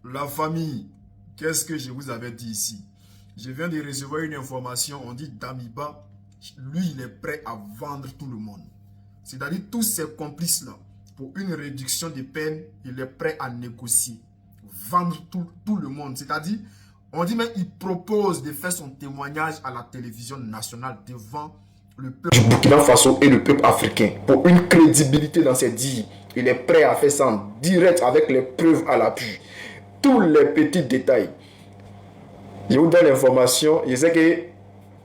La famille, qu'est-ce que je vous avais dit ici? Je viens de recevoir une information, on dit Damiba, lui il est prêt à vendre tout le monde. C'est-à-dire tous ses complices-là, pour une réduction de peine, il est prêt à négocier. Vendre tout le monde. C'est-à-dire, on dit même il propose de faire son témoignage à la télévision nationale devant le peuple du Burkina Faso et le peuple africain. Pour une crédibilité dans ses dires, il est prêt à faire ça en direct avec les preuves à l'appui. Tous les petits détails. Je vous donne l'information. Je sais que,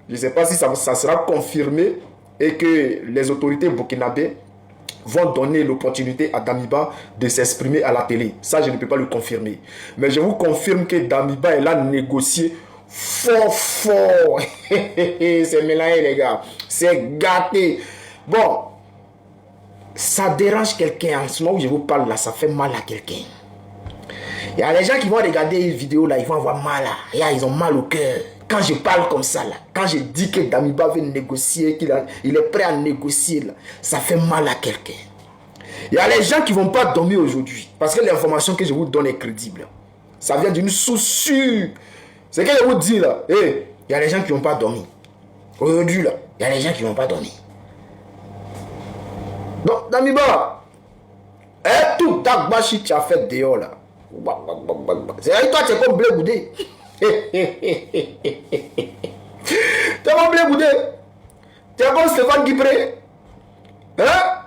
je ne sais pas si ça sera confirmé et que les autorités burkinabées vont donner l'opportunité à Damiba de s'exprimer à la télé. Ça, je ne peux pas le confirmer. Mais je vous confirme que Damiba est là négocié fort. C'est mélangé, les gars. C'est gâté. Bon, ça dérange quelqu'un. En ce moment où je vous parle là, ça fait mal à quelqu'un. Il y a des gens qui vont regarder une vidéo là, ils vont avoir mal là. Ils ont mal au cœur. Quand je parle comme ça là, quand je dis que Damiba veut négocier, qu'il est prêt à négocier là, ça fait mal à quelqu'un. Il y a les gens qui ne vont pas dormir aujourd'hui. Parce que l'information que je vous donne est crédible. Ça vient d'une source sûre. C'est ce que je vous dis là. Il y a les gens qui ne vont pas dormir. Aujourd'hui là, il y a les gens qui ne vont pas dormir. Donc Damiba, tout Dagbashi tu as fait dehors là. C'est avec toi, tu es comme Blé Goudé. Tu es comme Blé Goudé. Tu es comme Stéphane Guibré. Hein?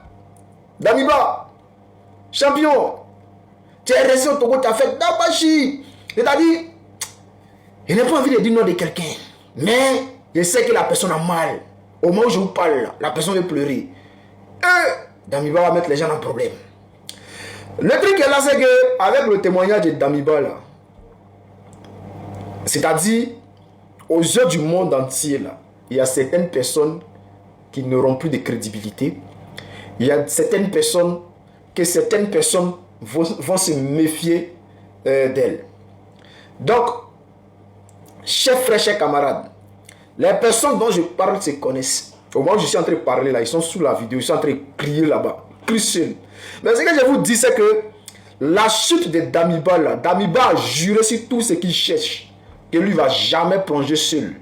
Damiba, champion. Tu es resté au Togo, tu as fait Dabashi. C'est-à-dire, je n'ai pas envie de dire non de quelqu'un. Mais je sais que la personne a mal. Au moment où je vous parle, la personne veut pleurer. Damiba va mettre les gens en problème. Le truc est là, c'est que avec le témoignage de Damiba là, c'est-à-dire aux yeux du monde entier là, il y a certaines personnes qui n'auront plus de crédibilité. Il y a certaines personnes vont se méfier d'elles. Donc, chers frères, chers camarades, les personnes dont je parle se connaissent. Au moment où je suis en train de parler là, ils sont sous la vidéo, ils sont en train de crier là-bas. Crie. Mais ce que je vous dis, c'est que la chute de Damiba là, Damiba a juré sur tout ce qu'il cherche, que lui ne va jamais plonger seul.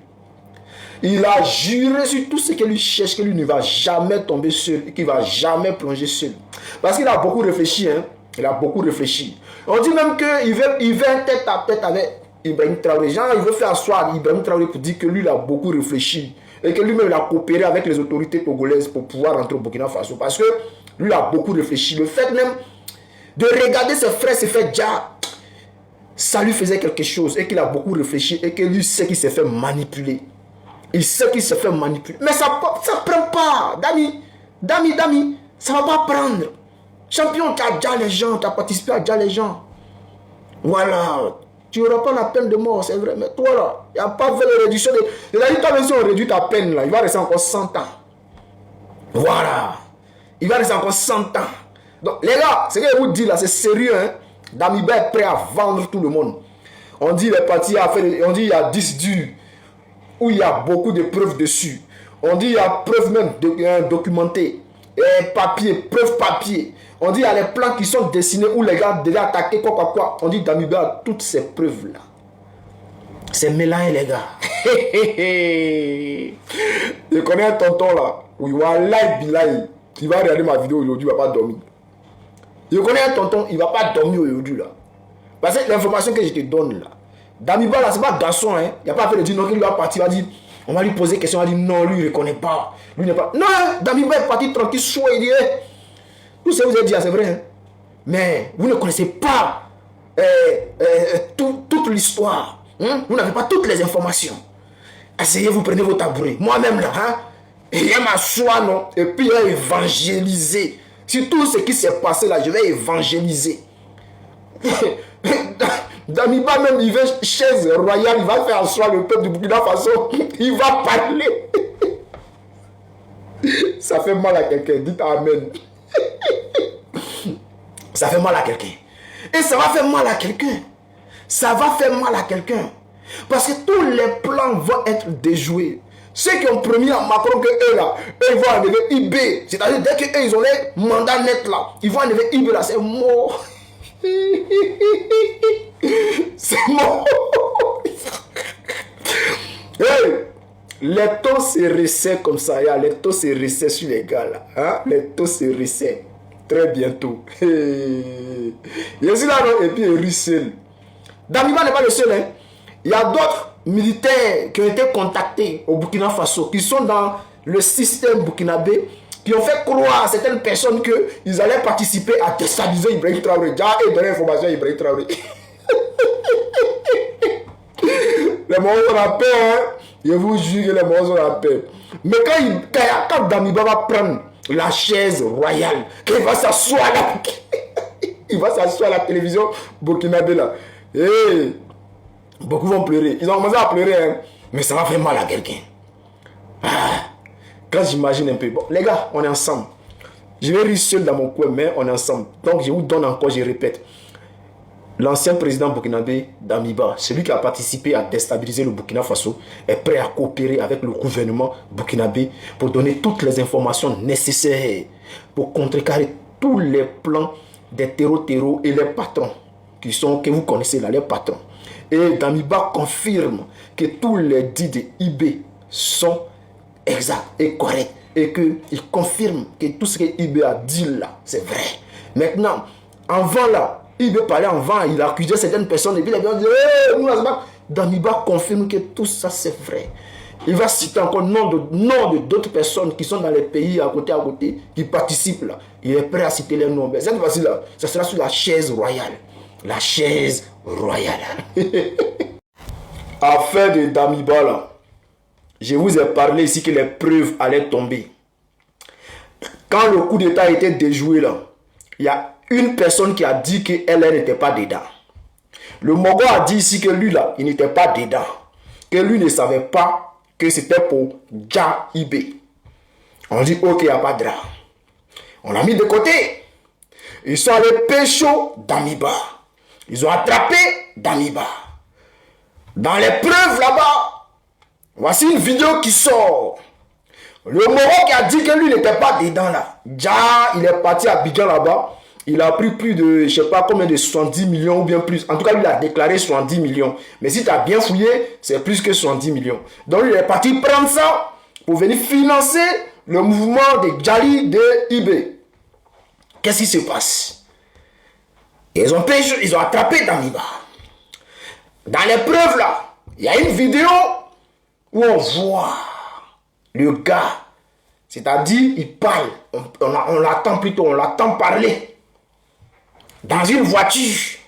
Il a juré sur tout ce qu'il lui cherche, que lui ne va jamais tomber seul, qu'il ne va jamais plonger seul. Parce qu'il a beaucoup réfléchi, hein. Il a beaucoup réfléchi. On dit même qu'il veut un tête à tête avec Ibrahim Traoré. Genre, il veut faire asseoir Ibrahim Traoré pour dire que lui, il a beaucoup réfléchi. Et que lui-même, il a coopéré avec les autorités togolaises pour pouvoir rentrer au Burkina Faso. Parce que lui, il a beaucoup réfléchi. Le fait même de regarder ses frères se faire déjà, ça lui faisait quelque chose. Et qu'il a beaucoup réfléchi. Et que lui sait qu'il s'est fait manipuler. Il sait qu'il s'est fait manipuler. Mais ça ne prend pas. Dami, ça ne va pas prendre. Champion, tu as déjà les gens. Tu as participé à déjà les gens. Voilà. Tu n'auras pas la peine de mort, c'est vrai. Mais toi là, il n'y a pas fait de réduction de... C'est-à-dire, toi, même si on réduit ta peine là, il va rester encore 100 ans. Voilà. Il va rester encore 100 ans. Donc, les gars, ce que je vous dis là, c'est sérieux. Hein? Damiba est prêt à vendre tout le monde. On dit les partis à faire... On dit il y a 10 durs où il y a beaucoup de preuves dessus. On dit il y a preuves même documentées. Preuves papier. On dit il y a les plans qui sont dessinés où les gars devaient attaquer quoi. On dit Damiba a toutes ces preuves-là. C'est mélangé, les gars. Je connais un tonton là. Oui, wallahi billahi. Il va regarder ma vidéo aujourd'hui, il ne va pas dormir. Je connais un tonton, il ne va pas dormir aujourd'hui là. Parce que l'information que je te donne là, Damiba là, c'est pas garçon, hein. Il n'y a pas fait de dire non, qu'il va partir, il va dire, on va lui poser des questions, il va dire non, lui il ne reconnaît pas. Lui n'est pas. Non, Damiba est parti tranquille, chaud, il dit, tout ce que vous avez dit, c'est vrai. Hein? Mais vous ne connaissez pas toute l'histoire. Hein? Vous n'avez pas toutes les informations. Asseyez, vous prenez vos tabourets. Moi-même là, hein? Et je m'assois, non? Et puis je vais évangéliser. Sur tout ce qui s'est passé là, je vais évangéliser. Damiba même, il veut chaise royale, il va faire asseoir le peuple du Burkina Faso. Il va parler. Ça fait mal à quelqu'un. Dites Amen. Ça fait mal à quelqu'un. Et ça va faire mal à quelqu'un. Ça va faire mal à quelqu'un. Parce que tous les plans vont être déjoués. Ceux qui ont promis à Macron que eux là, eux vont enlever IB. C'est-à-dire dès qu'eux ils ont les mandats nets là, ils vont enlever IB là, c'est mort. C'est bon. Hey, les taux se resserrent comme ça. Les taux se resserrent sur les gars là. Hein? Les taux se resserrent. Très bientôt. Hey. Je suis là, non? Et puis il ruisselle. Damiba n'est pas le seul. Hein? Il y a d'autres militaires qui ont été contactés au Burkina Faso, qui sont dans le système burkinabé, qui ont fait croire à certaines personnes qu'ils allaient participer à déstabiliser Ibrahim Traoré. Et donner l'information à Ibrahim Traoré. Les morts ont la paix, hein? Je vous jure que les morts ont la paix. Mais quand Damiba va prendre la chaise royale, qu'il va s'asseoir là, il va s'asseoir à la télévision burkinabé là. Hey, beaucoup vont pleurer. Ils ont commencé à pleurer, hein? Mais ça va faire mal à quelqu'un. Ah, quand j'imagine un peu, bon, les gars, on est ensemble. Je vais rire seul dans mon coin, mais on est ensemble. Donc je vous donne encore, je répète. L'ancien président burkinabé Damiba, celui qui a participé à déstabiliser le Burkina Faso, est prêt à coopérer avec le gouvernement burkinabé pour donner toutes les informations nécessaires pour contrecarrer tous les plans des terreaux et les patrons que vous connaissez là, les patrons. Et Damiba confirme que tous les dits de IB sont exacts et corrects et qu'il confirme que tout ce que IB a dit là, c'est vrai. Maintenant, avant là, il veut parler en vent, il accusait certaines personnes et puis les gens disent hey, Damiba confirme que tout ça c'est vrai. Il va citer encore nom de d'autres personnes qui sont dans les pays à côté, qui participent là. Il est prêt à citer les noms. Mais cette fois-ci là, ça sera sur la chaise royale. La chaise royale. Affaire de Damiba là, je vous ai parlé ici que les preuves allaient tomber. Quand le coup d'état a été déjoué là, il y a une personne qui a dit qu'elle n'était pas dedans. Le Mogo a dit ici que lui là, il n'était pas dedans. Que lui ne savait pas que c'était pour Dja Ibé. On dit ok, il n'y a pas de drame. On l'a mis de côté. Ils sont allés pécho Damiba. Ils ont attrapé Damiba. Dans les preuves là-bas, voici une vidéo qui sort. Le Mogo qui a dit que lui n'était pas dedans là. Dja, il est parti à Abidjan là-bas. Il a pris plus de, je ne sais pas combien de 70 millions ou bien plus. En tout cas, lui, il a déclaré 70 millions. Mais si tu as bien fouillé, c'est plus que 70 millions. Donc, il est parti prendre ça pour venir financer le mouvement de Djali de Ibé. Qu'est-ce qui se passe? Ils ont attrapé Damiba. Dans les preuves là, il y a une vidéo où on voit le gars. C'est-à-dire, il parle. On l'attend plutôt, on l'attend parler. Dans une voiture,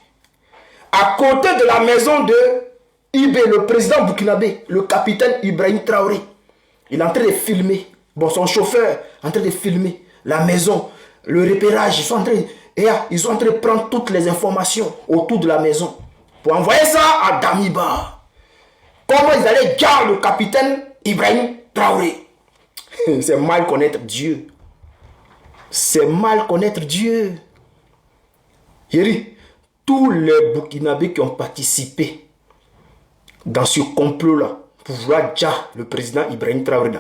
à côté de la maison de Ibé, le président burkinabé, le capitaine Ibrahim Traoré. Il est en train de filmer. Bon, son chauffeur est en train de filmer la maison, le repérage. Ils sont en train de prendre toutes les informations autour de la maison pour envoyer ça à Damiba. Comment ils allaient garder le capitaine Ibrahim Traoré? C'est mal connaître Dieu. C'est mal connaître Dieu. Tous les Burkinabés qui ont participé dans ce complot-là, pour voir déjà le président Ibrahim Traoré,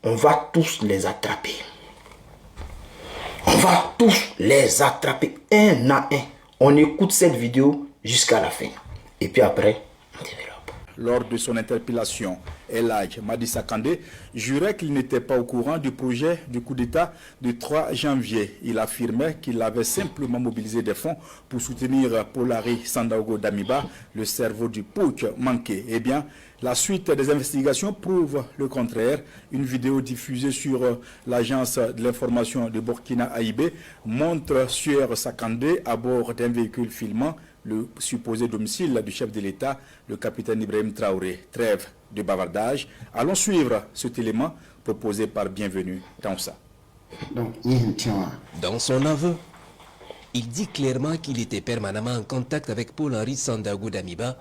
on va tous les attraper. On va tous les attraper un à un. On écoute cette vidéo jusqu'à la fin. Et puis après, on développe. Lors de son interpellation, El Hadj Madissa Kandé jurait qu'il n'était pas au courant du projet du coup d'État du 3 janvier. Il affirmait qu'il avait simplement mobilisé des fonds pour soutenir Polari Sandaogo Damiba, le cerveau du putsch manqué. Eh bien, la suite des investigations prouve le contraire. Une vidéo diffusée sur l'agence de l'information de Burkina AIB montre Suer Sakandé à bord d'un véhicule filmant le supposé domicile du chef de l'État, le capitaine Ibrahim Traoré. Trêve de bavardage. Allons suivre cet élément proposé par Bienvenue Tansa. Dans son aveu, il dit clairement qu'il était permanemment en contact avec Paul-Henri Sandaogo Damiba,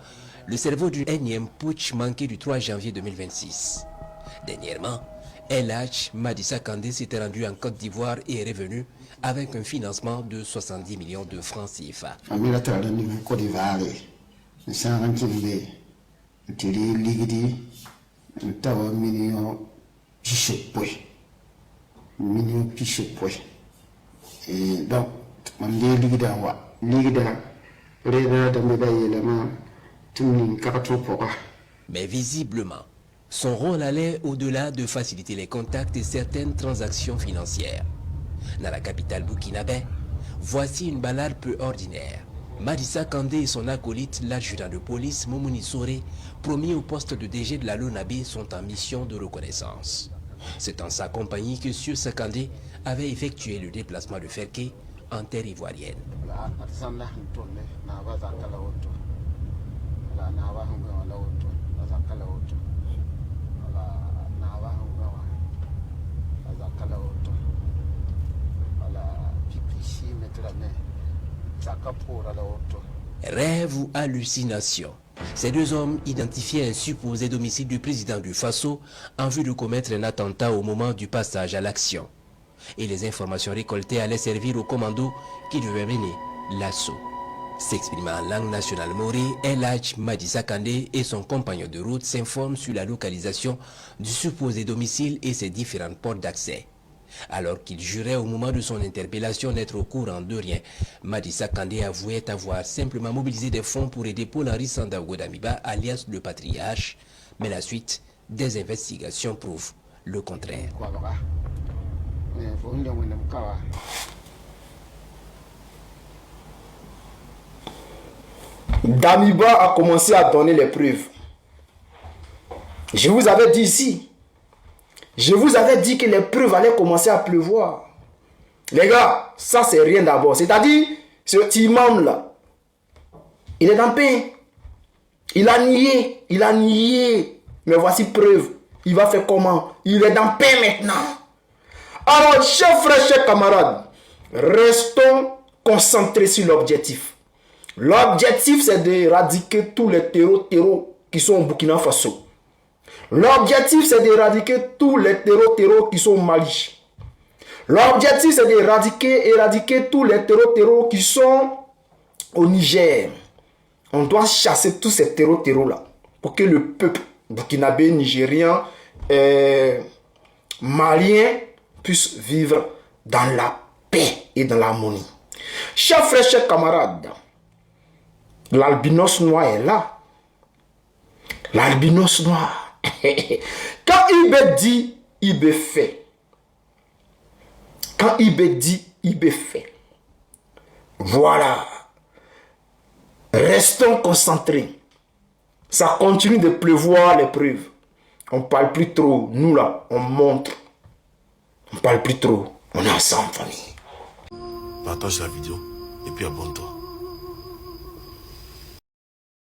le cerveau du énième putsch manqué du 3 janvier 2026. Dernièrement, El Hadj Madissa Kandé s'était rendu en Côte d'Ivoire et est revenu avec un financement de 70 millions de francs CFA. Donc, Mais visiblement, son rôle allait au-delà de faciliter les contacts et certaines transactions financières. Dans la capitale burkinabé, voici une balade peu ordinaire. Madissa Kandé et son acolyte, l'adjudant de police Momouni Sore, promis au poste de DG de la Lonabé, sont en mission de reconnaissance. C'est en sa compagnie que Sieur Sakandé avait effectué le déplacement de Ferké en terre ivoirienne. Rêve ou hallucination, ces deux hommes identifiaient un supposé domicile du président du Faso en vue de commettre un attentat au moment du passage à l'action. Et les informations récoltées allaient servir au commando qui devait mener l'assaut. S'exprimant en langue nationale morée, El Hadj Madissa Kandé et son compagnon de route s'informent sur la localisation du supposé domicile et ses différentes portes d'accès. Alors qu'il jurait au moment de son interpellation n'être au courant de rien, Madissa Kandé avouait avoir simplement mobilisé des fonds pour aider Paul-Henri Sandaogo Damiba, alias le patriarche, mais la suite des investigations prouve le contraire. Damiba a commencé à donner les preuves. Je vous avais dit ici. Je vous avais dit que les preuves allaient commencer à pleuvoir. Les gars, ça c'est rien d'abord. C'est-à-dire, ce imam là, il est dans pain. Il a nié. Mais voici preuve. Il va faire comment? Il est dans pain maintenant. Alors, chers frères, chers camarades, restons concentrés sur l'objectif. L'objectif, c'est d'éradiquer tous les terreaux qui sont au Burkina Faso. L'objectif, c'est d'éradiquer tous les terreaux qui sont au Mali. L'objectif, c'est d'éradiquer tous les terreaux qui sont au Niger. On doit chasser tous ces terreaux-là pour que le peuple burkinabé, nigérien, malien puisse vivre dans la paix et dans l'harmonie. Chers frères, chers camarades, l'albinos noir est là. L'albinos noir. Quand Ibé dit, Ibé fait. Quand Ibé dit, Ibé fait. Voilà. Restons concentrés. Ça continue de pleuvoir les preuves. On ne parle plus trop. Nous là, on montre. On ne parle plus trop. On est ensemble, famille. Partage la vidéo et puis abonne-toi.